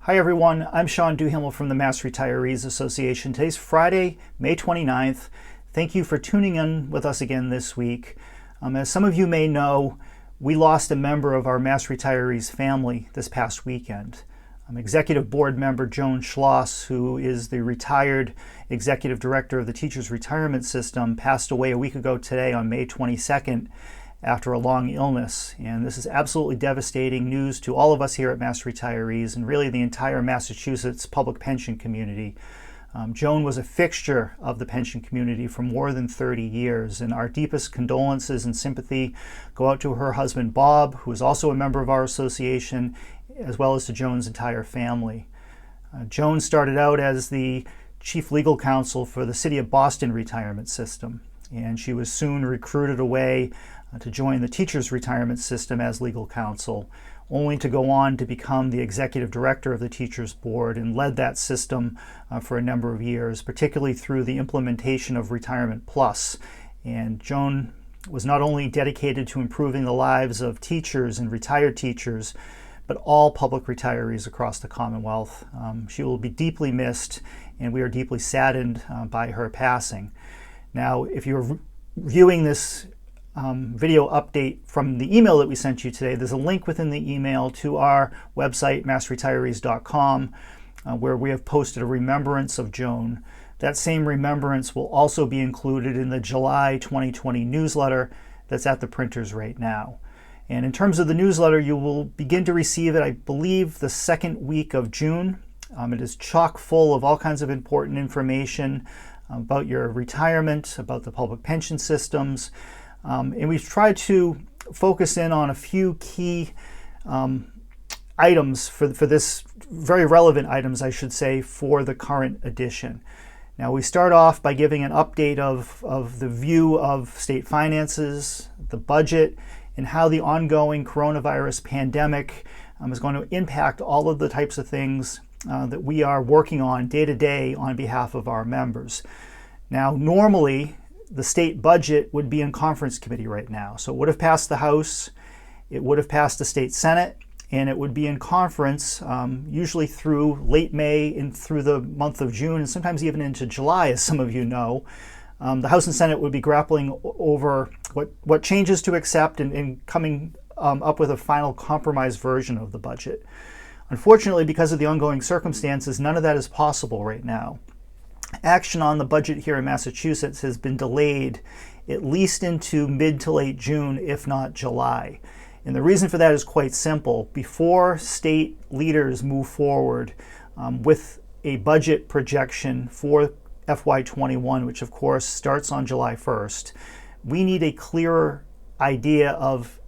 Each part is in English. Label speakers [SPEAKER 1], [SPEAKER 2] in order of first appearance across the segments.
[SPEAKER 1] Hi everyone, I'm Sean Duhamel from the Mass Retirees Association. Today's Friday, May 29th. Thank you for tuning in with us again this week. As some of you may know, we lost a member of our Mass Retirees family this past weekend. Executive Board member Joan Schloss, who is the retired Executive Director of the Teachers Retirement System, passed away a week ago today on May 22nd after a long illness. And this is absolutely devastating news to all of us here at Mass Retirees and really the entire Massachusetts public pension community. Joan was a fixture of the pension community for more than 30 years, and our deepest condolences and sympathy go out to her husband Bob, who is also a member of our association, as well as to Joan's entire family. Joan started out as the Chief Legal Counsel for the City of Boston Retirement System, and she was soon recruited away to join the Teachers Retirement System as legal counsel, only to go on to become the Executive Director of the Teachers Board and led that system for a number of years, particularly through the implementation of Retirement Plus. And Joan was not only dedicated to improving the lives of teachers and retired teachers, but all public retirees across the Commonwealth. She will be deeply missed, and we are deeply saddened by her passing. Now, if you're viewing this video update from the email that we sent you today, there's a link within the email to our website, massretirees.com, where we have posted a remembrance of Joan. That same remembrance will also be included in the July 2020 newsletter that's at the printers right now. And in terms of the newsletter, you will begin to receive it, I believe, the second week of June. It is chock full of all kinds of important information about your retirement, about the public pension systems. And we've tried to focus in on a few key items for this, very relevant items, I should say, for the current edition. Now, we start off by giving an update of the view of state finances, the budget, and how the ongoing coronavirus pandemic is going to impact all of the types of things that we are working on day to day on behalf of our members. Now, normally, the state budget would be in conference committee right now. So it would have passed the House, it would have passed the state Senate, and it would be in conference usually through late May and through the month of June, and sometimes even into July, as some of you know. The House and Senate would be grappling over what changes to accept and coming up with a final compromise version of the budget. Unfortunately, because of the ongoing circumstances, none of that is possible right now. Action on the budget here in Massachusetts has been delayed at least into mid to late June, if not July. And the reason for that is quite simple. Before state leaders move forward with a budget projection for FY21, which of course starts on July 1st, we need a clearer idea of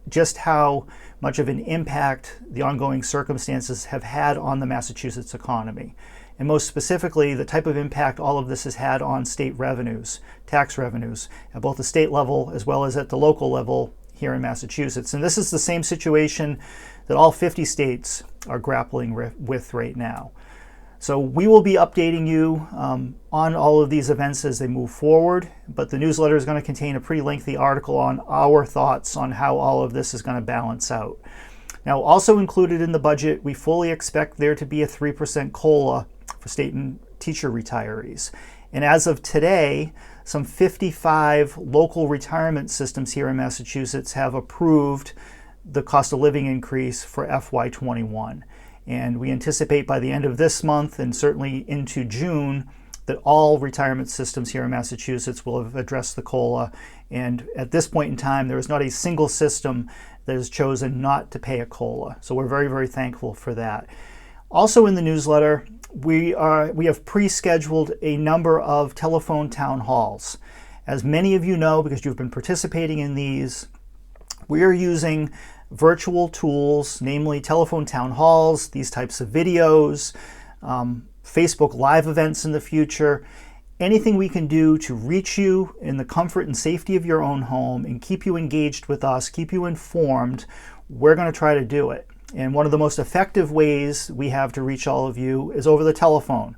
[SPEAKER 1] just how much of an impact the ongoing circumstances have had on the Massachusetts economy. And most specifically, the type of impact all of this has had on state revenues, tax revenues, at both the state level as well as at the local level here in Massachusetts. And this is the same situation that all 50 states are grappling with right now. So we will be updating you on all of these events as they move forward, but the newsletter is going to contain a pretty lengthy article on our thoughts on how all of this is going to balance out. Now, also included in the budget, we fully expect there to be a 3% COLA for state and teacher retirees. And as of today, some 55 local retirement systems here in Massachusetts have approved the cost of living increase for FY21. And we anticipate by the end of this month and certainly into June that all retirement systems here in Massachusetts will have addressed the COLA. And at this point in time, there is not a single system that has chosen not to pay a COLA. So we're very, very thankful for that. Also in the newsletter, we have pre-scheduled a number of telephone town halls. As many of you know, because you've been participating in these, we are using virtual tools, namely telephone town halls, these types of videos, Facebook Live events in the future, anything we can do to reach you in the comfort and safety of your own home and keep you engaged with us, keep you informed, we're going to try to do it. And one of the most effective ways we have to reach all of you is over the telephone.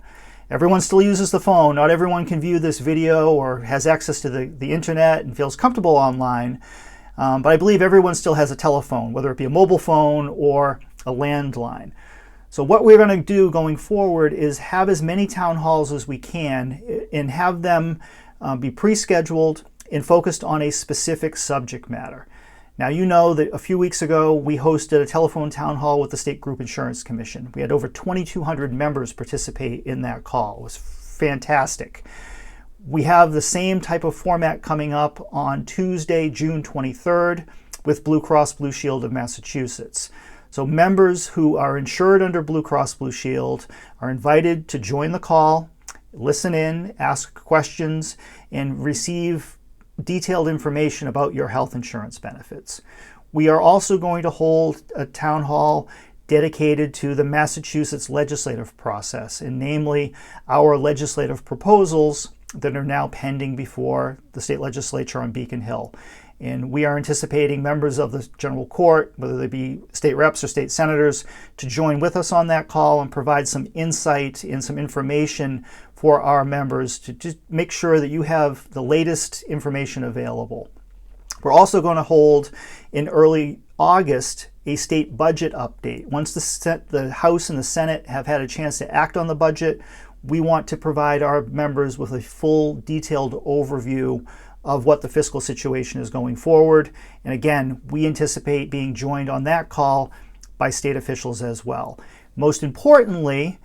[SPEAKER 1] Everyone still uses the phone. Not everyone can view this video or has access to the internet and feels comfortable online. But I believe everyone still has a telephone, whether it be a mobile phone or a landline. So what we're going to do going forward is have as many town halls as we can and have them be pre-scheduled and focused on a specific subject matter. Now, you know that a few weeks ago we hosted a telephone town hall with the State Group Insurance Commission. We had over 2,200 members participate in that call. It was fantastic. We have the same type of format coming up on Tuesday, June 23rd with Blue Cross Blue Shield of Massachusetts. So members who are insured under Blue Cross Blue Shield are invited to join the call, listen in, ask questions, and receive detailed information about your health insurance benefits. We are also going to hold a town hall dedicated to the Massachusetts legislative process, and namely our legislative proposals that are now pending before the state legislature on Beacon Hill. And we are anticipating members of the general court, whether they be state reps or state senators, to join with us on that call and provide some insight and some information for our members to just make sure that you have the latest information available. We're also going to hold in early August a state budget update. Once the House and the Senate have had a chance to act on the budget, we want to provide our members with a full, detailed overview of what the fiscal situation is going forward. And again, we anticipate being joined on that call by state officials as well. Most importantly,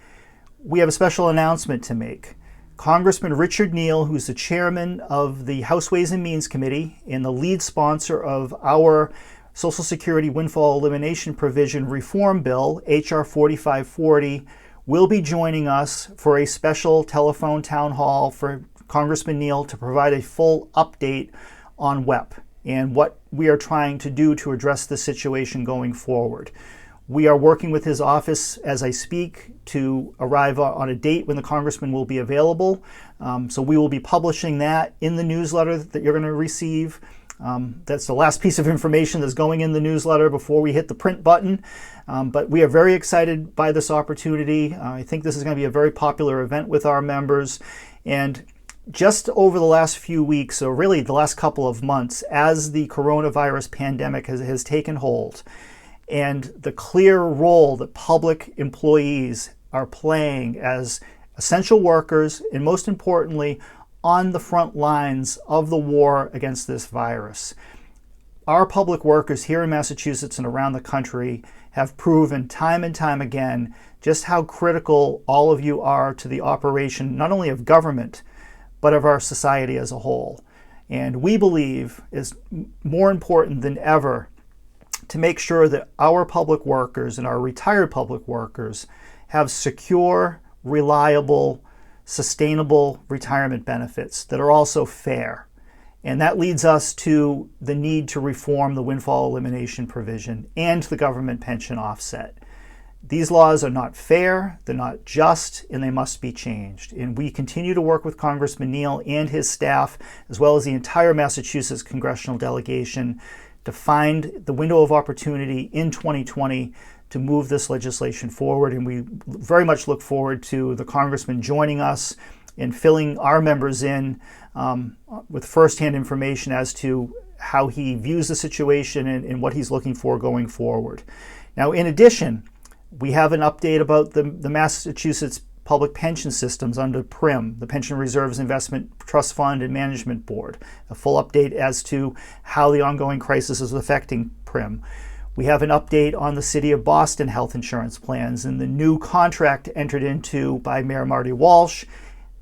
[SPEAKER 1] we have a special announcement to make. Congressman Richie Neal, who's the chairman of the House Ways and Means Committee and the lead sponsor of our Social Security windfall elimination provision reform bill, H.R. 4540, will be joining us for a special telephone town hall for Congressman Neal to provide a full update on WEP and what we are trying to do to address the situation going forward. We are working with his office as I speak to arrive on a date when the congressman will be available. So we will be publishing that in the newsletter that you're going to receive. That's the last piece of information that's going in the newsletter before we hit the print button. But we are very excited by this opportunity. I think this is going to be a very popular event with our members. And just over the last few weeks, or really the last couple of months, as the coronavirus pandemic has taken hold, and the clear role that public employees are playing as essential workers, and most importantly, on the front lines of the war against this virus. Our public workers here in Massachusetts and around the country have proven time and time again just how critical all of you are to the operation, not only of government, but of our society as a whole. And we believe is more important than ever to make sure that our public workers and our retired public workers have secure, reliable, sustainable retirement benefits that are also fair. And that leads us to the need to reform the windfall elimination provision and the government pension offset. These laws are not fair, they're not just, and they must be changed. And we continue to work with Congressman Neal and his staff, as well as the entire Massachusetts congressional delegation, to find the window of opportunity in 2020 to move this legislation forward. And we very much look forward to the congressman joining us and filling our members in with firsthand information as to how he views the situation and what he's looking for going forward. Now, in addition, we have an update about the Massachusetts public pension systems under PRIM, the Pension Reserves Investment Trust Fund and Management Board, a full update as to how the ongoing crisis is affecting PRIM. We have an update on the City of Boston health insurance plans and the new contract entered into by Mayor Marty Walsh,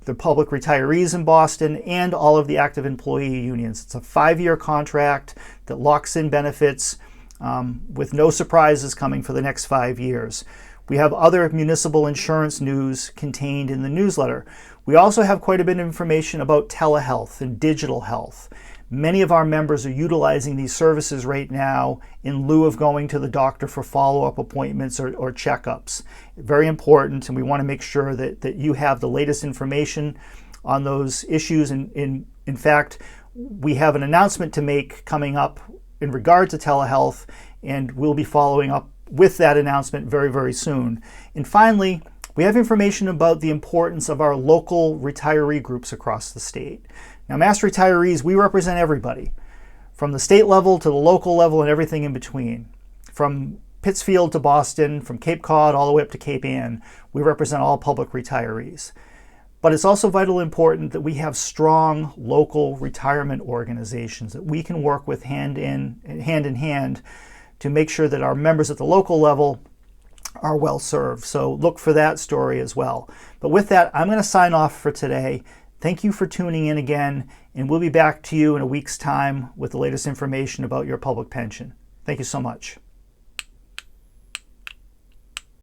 [SPEAKER 1] the public retirees in Boston, and all of the active employee unions. It's a 5-year contract that locks in benefits with no surprises coming for the next 5 years. We have other municipal insurance news contained in the newsletter. We also have quite a bit of information about telehealth and digital health. Many of our members are utilizing these services right now in lieu of going to the doctor for follow-up appointments or checkups. Very important, and we want to make sure that you have the latest information on those issues. And in fact, we have an announcement to make coming up in regard to telehealth, and we'll be following up with that announcement very, very soon. And finally, we have information about the importance of our local retiree groups across the state. Now, Mass Retirees, we represent everybody, from the state level to the local level and everything in between. From Pittsfield to Boston, from Cape Cod all the way up to Cape Ann, we represent all public retirees. But it's also vitally important that we have strong local retirement organizations that we can work with hand in hand to make sure that our members at the local level are well served. So look for that story as well. But with that, I'm going to sign off for today. Thank you for tuning in again, and we'll be back to you in a week's time with the latest information about your public pension. Thank you so much.